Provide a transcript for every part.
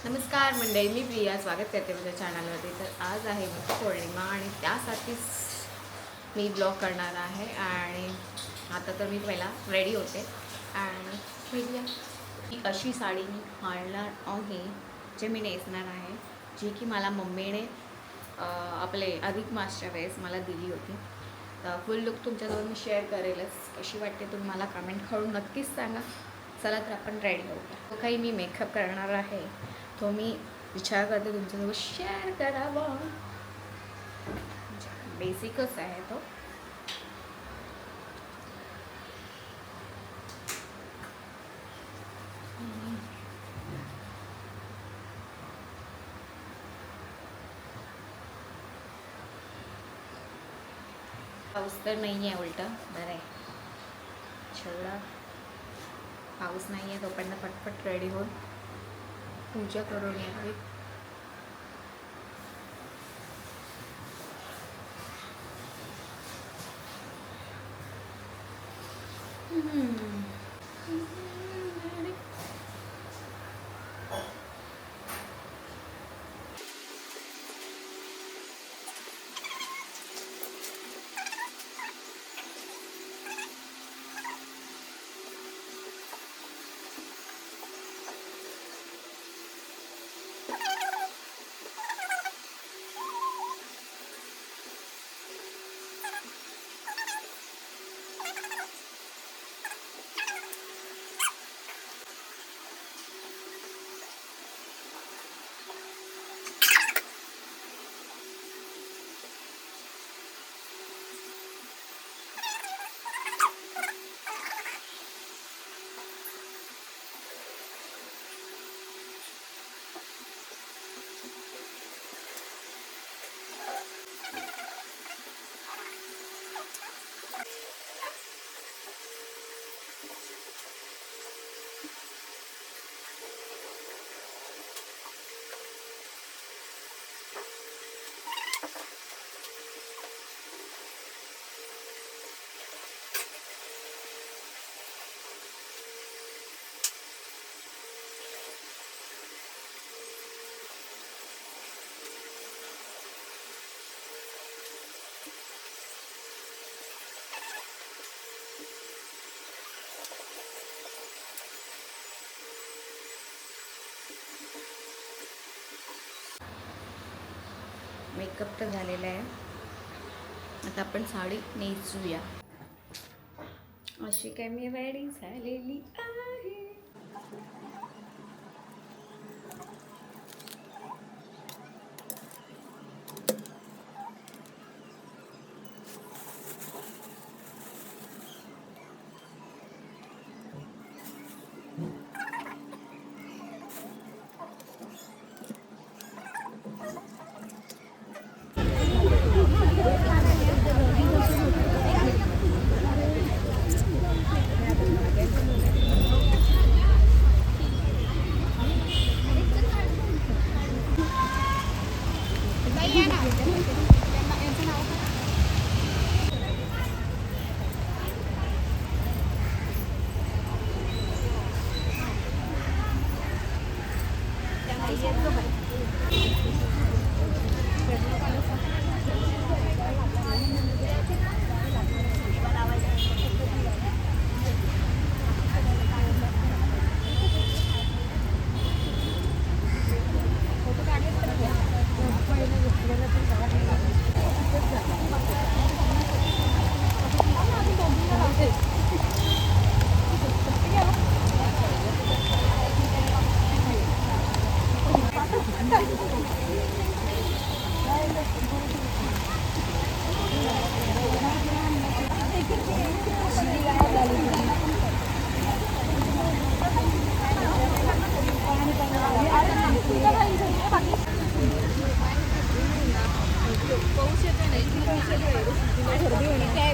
नमस्कार मंडळी, मी प्रिया स्वागत करते माझ्या चॅनलवरती. तर आज आहे पौर्णिमा आणि त्यासाठीच मी ब्लॉग करणार आहे. आणि आता तर मी पहिला रेडी होते आणि बघूया ही अशी साडी मी घालणार आहे, जे मी नेसणार आहे, जी की मला मम्मीने आपले अधिक मासच्या वेळेस मला दिली होती. तर फुल लुक तुमच्याजवळ मी शेअर करेलच. कशी वाटते तुम्हाला कमेंट करून नक्कीच सांगा. चला तर आपण रेडी होऊया. तो काही मी मेकअप करणार आहे, तो मी विचार करते तुमच्यासोबत शेअर करावा. बेसिकच आहे तो. पाऊस तर नाही आहे, उलटं बरं आहे. जेवढा पाऊस नाही आहे तोपर्यंत पटपट रेडी होऊन पूजा करून यावी. मेकअप तर झालेला आहे. आता आपण साडी नेसूया. अशी काय मी रेडी झालेली आहे.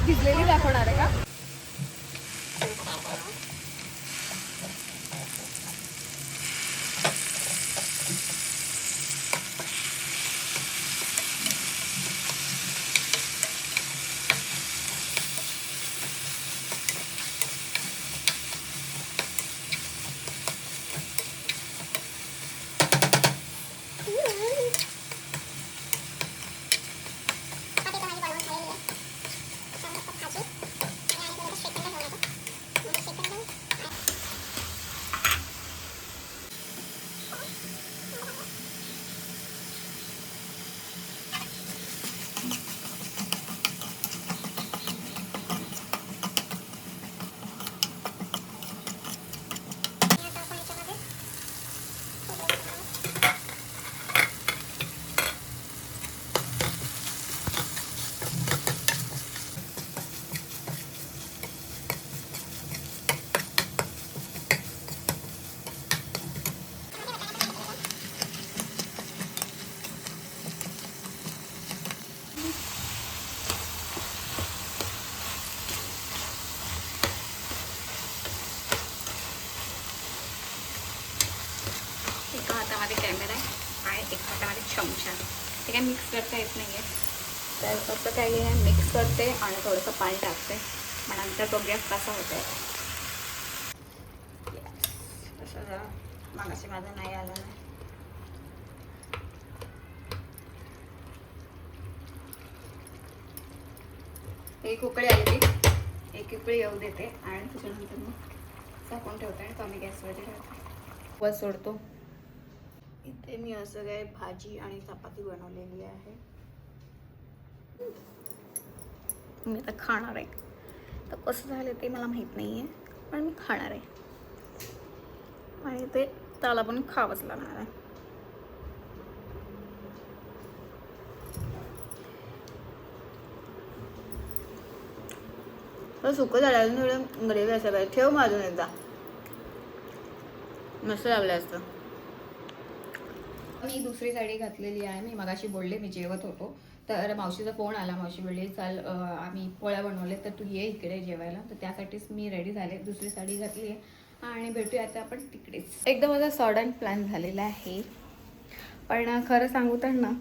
भिजलेली दाखवणार आहे का? घालणार आहे आणि एक हातामध्ये चमचा. ते काय मिक्स करता येत नाही आहे, तर फक्त काय आहे मिक्स करते आणि थोडंसं पाणी टाकते. मग नंतर बघूया कसं होतं आहे. असं जरा मागाशी माझं नाही आलं नाही. एक उकळी आली ती, एक उकळी येऊ देते आणि त्याच्यानंतर मग झाकून ठेवते आणि कमी गॅसवरती ठेवते. वर सोडतो. इथे मी असं काय भाजी आणि चपाती बनवलेली आहे. मी आता खाणार आहे. तर कसं झालं ते मला माहीत नाही आहे, पण मी खाणार आहे आणि ते त्याला पण खावंच लागणार आहे. तर सुकं झालं थोडं ग्रेव्ही असं काय ठेव मग अजून एकदा मस्त लागलं असतं. मी दुसरी साडी घातलेली आहे. मी मगाशी बोलले मी जेवत होतो तर मावशीचा फोन आला. मावशी बोलली चाल आम्ही पोळ्या बनवले तर तू ये इकडे जेवायला. तर त्यासाठीच मी रेडी झाले, दुसरी साडी घातली आहे आणि भेटूया आता आपण तिकडेच. एकदम माझा सडन प्लॅन झालेला आहे, पण खरं सांगू तर ना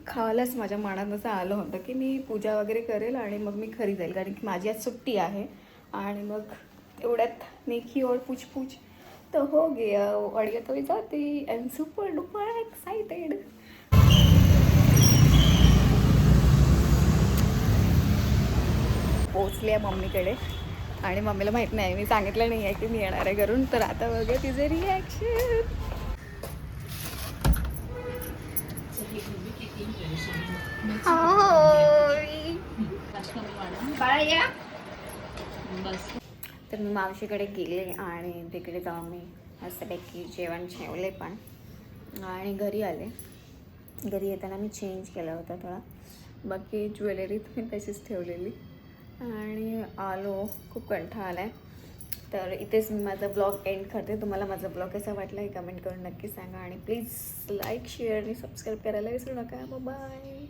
खावायलाच माझ्या मनात असं आलं होतं की मी पूजा वगैरे करेल आणि मग मी घरी जाईल, कारण की माझी आज सुट्टी आहे. आणि मग एवढ्यात नेकी और पूछ तो हो गया और ये तो जाते एंड सुपर डुपर एक्साइटेड. पोचले आहे मम्मीकडे आणि मम्मीला माहीत नाही, मी सांगितलं नाही आहे की मी येणार आहे घरून. तर आता बघा तिचे रिॲक्शन. तर मी मावशीकडे गेले आणि तिकडे जाऊन मी मस्तपैकी जेवण जेवले पण आणि घरी आले. घरी येताना मी चेंज केला होता थोडा, बाकी ज्वेलरी मी तशीच ठेवलेली आणि आलो. खूप कंटाळा आला आहे. तर इथेच मी माझा ब्लॉग एंड करते. तुम्हाला माझा ब्लॉग कसा वाटला हे कमेंट करून नक्की सांगा आणि प्लीज लाईक शेअर आणि सबस्क्राईब करायला विसरू नका. बाय.